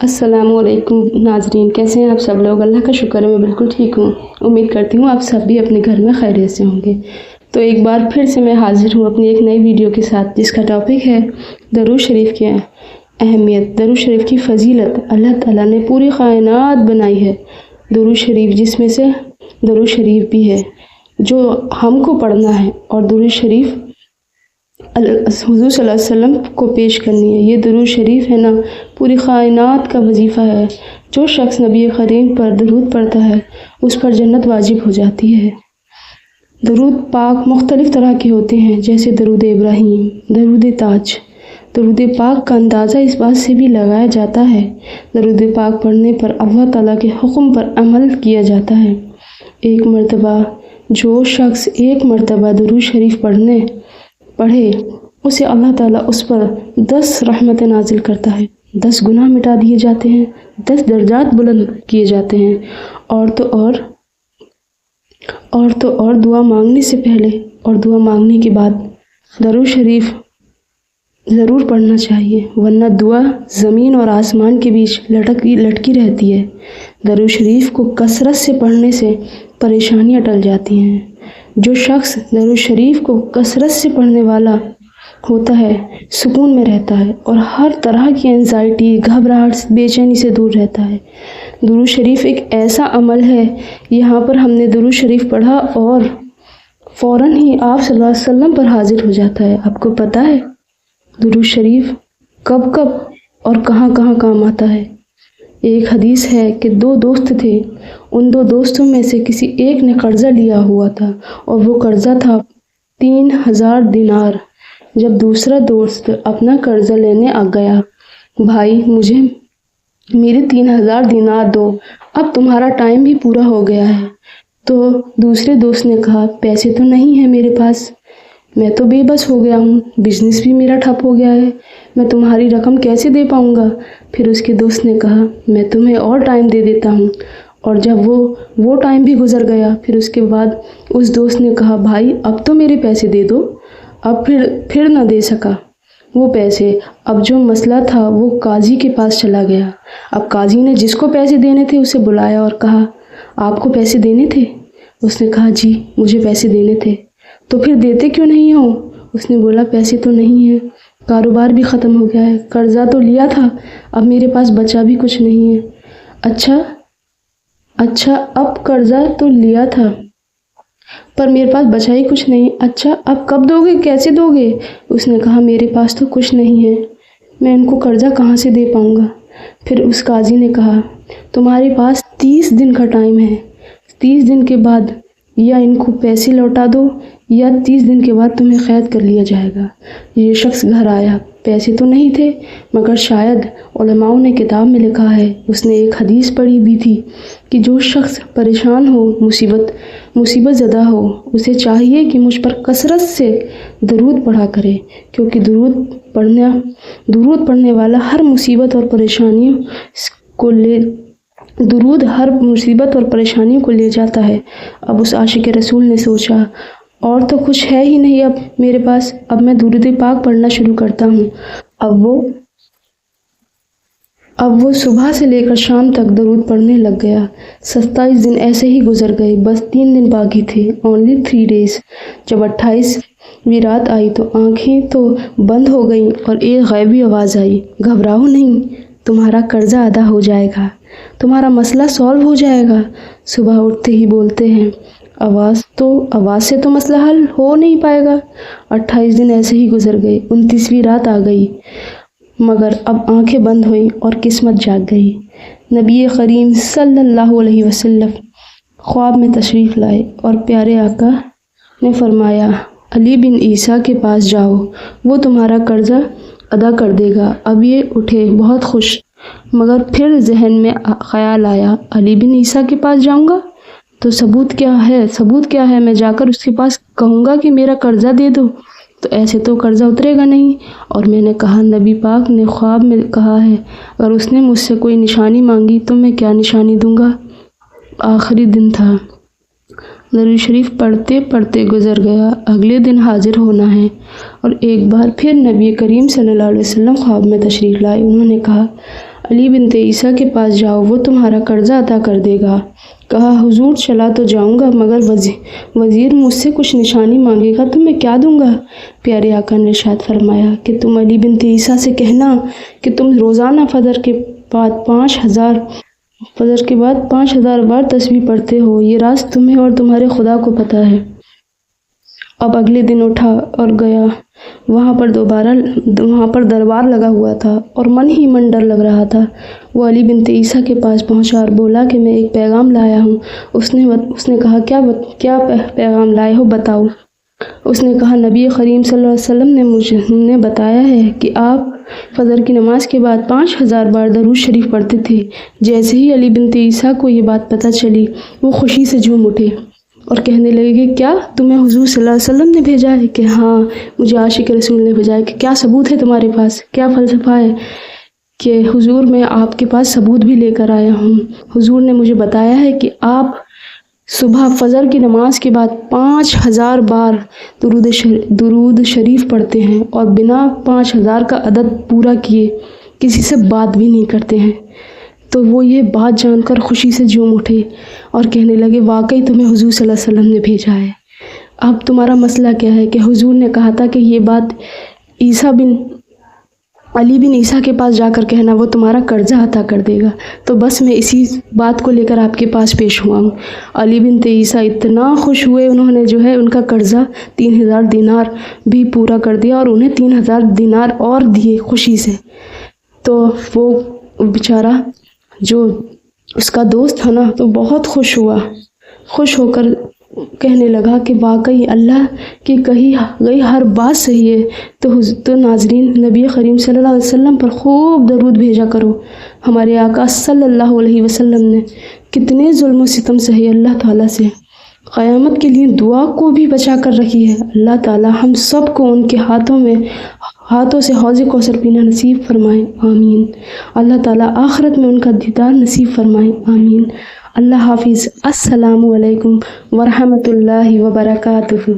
अस्सलाम वालेकुम नाजरीन, कैसे हैं आप सब लोग। अल्लाह का शुक्र है मैं बिल्कुल ठीक हूँ। उम्मीद करती हूँ आप सब भी अपने घर में खैरियत से होंगे। तो एक बार फिर से मैं हाजिर हूँ अपनी एक नई वीडियो के साथ, जिसका टॉपिक है दरूद शरीफ की अहमियत, दरूद शरीफ की फ़जीलत। अल्लाह ताला ने पूरी कायनात बनाई है दरूद शरीफ, जिसमें से दरूद शरीफ भी है जो हमको पढ़ना है, और दरूद शरीफ हुज़ूर सल्लल्लाहु अलैहि वसल्लम को पेश करनी है। ये दरूद शरीफ है ना, पूरी कायनात का वजीफ़ा है। जो शख्स नबी करीम पर दरूद पढ़ता है उस पर जन्नत वाजिब हो जाती है। दरूद पाक मुख्तलिफ़ तरह के होते हैं, जैसे दरूद इब्राहीम, दरूद ताज। दरूद पाक का अंदाज़ा इस बात से भी लगाया जाता है, दरूद पाक पढ़ने पर अल्लाह ताला के हुक्म पर अमल किया जाता है। जो शख्स एक मरतबा दरूद शरीफ पढ़े उसे अल्लाह ताला उस पर 10 रहमतें नाजिल करता है, 10 गुनाह मिटा दिए जाते हैं, 10 दर्जात बुलंद किए जाते हैं। और दुआ मांगने से पहले और दुआ मांगने के बाद दरूद शरीफ ज़रूर पढ़ना चाहिए, वरना दुआ ज़मीन और आसमान के बीच लटकी रहती है। दरूद शरीफ को कसरत से पढ़ने से परेशानियां टल जाती हैं। जो शख्स दरूद शरीफ को कसरत से पढ़ने वाला होता है सुकून में रहता है और हर तरह की एंजाइटी, घबराहट, बेचैनी से दूर रहता है। दरूद शरीफ एक ऐसा अमल है, यहाँ पर हमने दरूद शरीफ पढ़ा और फ़ौरन ही आप सल्लल्लाहु अलैहि वसल्लम पर हाजिर हो जाता है। आपको पता है दरूद शरीफ कब कब और कहाँ कहाँ काम आता है। एक हदीस है कि 2 दोस्त थे, उन 2 दोस्तों में से किसी एक ने कर्ज़ा लिया हुआ था और वो कर्ज़ा था 3000 दिनार। जब दूसरा दोस्त अपना कर्ज़ा लेने आ गया, भाई मुझे मेरे 3000 दिनार दो, अब तुम्हारा टाइम भी पूरा हो गया है। तो दूसरे दोस्त ने कहा, पैसे तो नहीं है मेरे पास, मैं तो बेबस हो गया हूँ, बिजनेस भी मेरा ठप हो गया है, मैं तुम्हारी रकम कैसे दे पाऊँगा। फिर उसके दोस्त ने कहा, मैं तुम्हें और टाइम दे देता हूँ। और जब वो टाइम भी गुजर गया, फिर उसके बाद उस दोस्त ने कहा, भाई अब तो मेरे पैसे दे दो। अब फिर ना दे सका वो पैसे। अब जो मसला था वो काजी के पास चला गया। अब काजी ने जिसको पैसे देने थे उसे बुलाया और कहा, आपको पैसे देने थे? उसने कहा, जी मुझे पैसे देने थे। तो फिर देते क्यों नहीं हो? उसने बोला, पैसे तो नहीं है, कारोबार भी ख़त्म हो गया है, कर्ज़ा तो लिया था, अब मेरे पास बचा भी कुछ नहीं है। अच्छा, अब कर्ज़ा तो लिया था पर मेरे पास बचा ही कुछ नहीं। अच्छा, अब कब दोगे, कैसे दोगे? उसने कहा, मेरे पास तो कुछ नहीं है, मैं इनको कर्ज़ा कहाँ से दे पाऊँगा। फिर उस काजी ने कहा, तुम्हारे पास 30 दिन का टाइम है, 30 दिन के बाद या इनको पैसे लौटा दो या 30 दिन के बाद तुम्हें कैद कर लिया जाएगा। ये शख्स घर आया, पैसे तो नहीं थे, मगर शायद उलमाओं ने किताब में लिखा है, उसने एक हदीस पढ़ी भी थी कि जो शख्स परेशान हो, मुसीबत ज़दा हो, उसे चाहिए कि मुझ पर कसरत से दरूद पढ़ा करे, क्योंकि दरूद पढ़ने वाला हर मुसीबत और परेशानियों को ले जाता है। अब उस आशिक रसूल ने सोचा, और तो कुछ है ही नहीं अब मेरे पास, अब मैं दरूद पाक पढ़ना शुरू करता हूँ। अब वो सुबह से लेकर शाम तक दरूद पढ़ने लग गया। 27 दिन ऐसे ही गुजर गए, बस 3 दिन बाकी थे, ओनली 3 डेज़। जब 28वीं रात आई तो आँखें तो बंद हो गईं और एक गैबी आवाज़ आई, घबराओ नहीं, तुम्हारा कर्ज़ा अदा हो जाएगा, तुम्हारा मसला सॉल्व हो जाएगा। सुबह उठते ही बोलते हैं, आवाज़ से तो मसला हल हो नहीं पाएगा। 28 दिन ऐसे ही गुजर गए, 29वीं रात आ गई, मगर अब आंखें बंद हुई और किस्मत जाग गई। नबी करीम सल्लल्लाहु अलैहि वसल्लम ख्वाब में तशरीफ़ लाए और प्यारे आका ने फरमाया, अली बिन ईसा के पास जाओ, वो तुम्हारा कर्ज़ा अदा कर देगा। अब ये उठे बहुत खुश, मगर फिर जहन में ख्याल आया, अली बिन ईसा के पास जाऊंगा तो सबूत क्या है, मैं जाकर उसके पास कहूँगा कि मेरा कर्ज़ा दे दो, तो ऐसे तो कर्ज़ा उतरेगा नहीं। और मैंने कहा, नबी पाक ने ख्वाब में कहा है, अगर उसने मुझसे कोई निशानी मांगी तो मैं क्या निशानी दूंगा। आखिरी दिन था, दरूद शरीफ पढ़ते पढ़ते गुजर गया। अगले दिन हाजिर होना है और एक बार फिर नबी करीम सल्लल्लाहु अलैहि वसल्लम ख्वाब में तशरीफ़ लाए। उन्होंने कहा, علی بنت عیسیٰ کے پاس جاؤ، وہ تمہارا قرضہ عطا کر دے گا۔ کہا حضور چلا تو جاؤں گا، مگر وزیر مجھ سے کچھ نشانی مانگے گا تو میں کیا دوں گا؟ پیارے آقا نے ارشاد فرمایا کہ تم علی بنت عیسیٰ سے کہنا کہ تم روزانہ فجر کے بعد 5000 بار تسبیح پڑھتے ہو، یہ راز تمہیں اور تمہارے خدا کو پتہ ہے۔ اب اگلے دن اٹھا اور گیا، وہاں پر دربار لگا ہوا تھا اور من ہی من ڈر لگ رہا تھا۔ وہ علی بنت عیسیٰ کے پاس پہنچا اور بولا کہ میں ایک پیغام لایا ہوں۔ اس نے کہا کیا پیغام لائے ہو، بتاؤ۔ اس نے کہا نبی کریم صلی اللہ علیہ وسلم نے مجھے بتایا ہے کہ آپ فجر کی نماز کے بعد 5000 بار درود شریف پڑھتے تھے۔ جیسے ہی علی بنت عیسیٰ کو یہ بات پتہ چلی، وہ خوشی سے جھوم اٹھے اور کہنے لگے کہ کیا تمہیں حضور صلی اللہ علیہ وسلم نے بھیجا ہے؟ کہ ہاں، مجھے عاشق رسول نے بھیجا ہے۔ کہ کیا ثبوت ہے تمہارے پاس، کیا فلسفہ ہے؟ کہ حضور میں آپ کے پاس ثبوت بھی لے کر آیا ہوں۔ حضور نے مجھے بتایا ہے کہ آپ صبح فجر کی نماز کے بعد 5000 بار درود شریف پڑھتے ہیں اور بنا 5000 کا عدد پورا کیے کسی سے بات بھی نہیں کرتے ہیں۔ تو وہ یہ بات جان کر خوشی سے جھوم اٹھے اور کہنے لگے واقعی تمہیں حضور صلی اللہ علیہ وسلم نے بھیجا ہے۔ اب تمہارا مسئلہ کیا ہے؟ کہ حضور نے کہا تھا کہ یہ بات علی بن عیسیٰ کے پاس جا کر کہنا، وہ تمہارا قرضہ عطا کر دے گا۔ تو بس میں اسی بات کو لے کر آپ کے پاس پیش ہوا ہوں۔ علی بنت عیسیٰ اتنا خوش ہوئے، انہوں نے جو ہے ان کا قرضہ 3000 دینار بھی پورا کر دیا اور انہیں 3000 دینار اور دیے خوشی سے۔ تو وہ بیچارہ جو اس کا دوست تھا نا، تو بہت خوش ہو کر کہنے لگا کہ واقعی اللہ کی کہی گئی ہر بات صحیح ہے۔ تو ناظرین، نبی کریم صلی اللہ علیہ وسلم پر خوب درود بھیجا کرو۔ ہمارے آقا صلی اللہ علیہ وسلم نے کتنے ظلم و ستم سہے اللہ تعالیٰ سے، قیامت کے لیے دعا کو بھی بچا کر رکھی ہے۔ اللہ تعالیٰ ہم سب کو ان کے ہاتھوں سے حوض کوثر پینا نصیب فرمائے، آمین۔ اللہ تعالیٰ آخرت میں ان کا دیدار نصیب فرمائے، آمین۔ اللہ حافظ۔ السلام علیکم ورحمۃ اللہ وبرکاتہ۔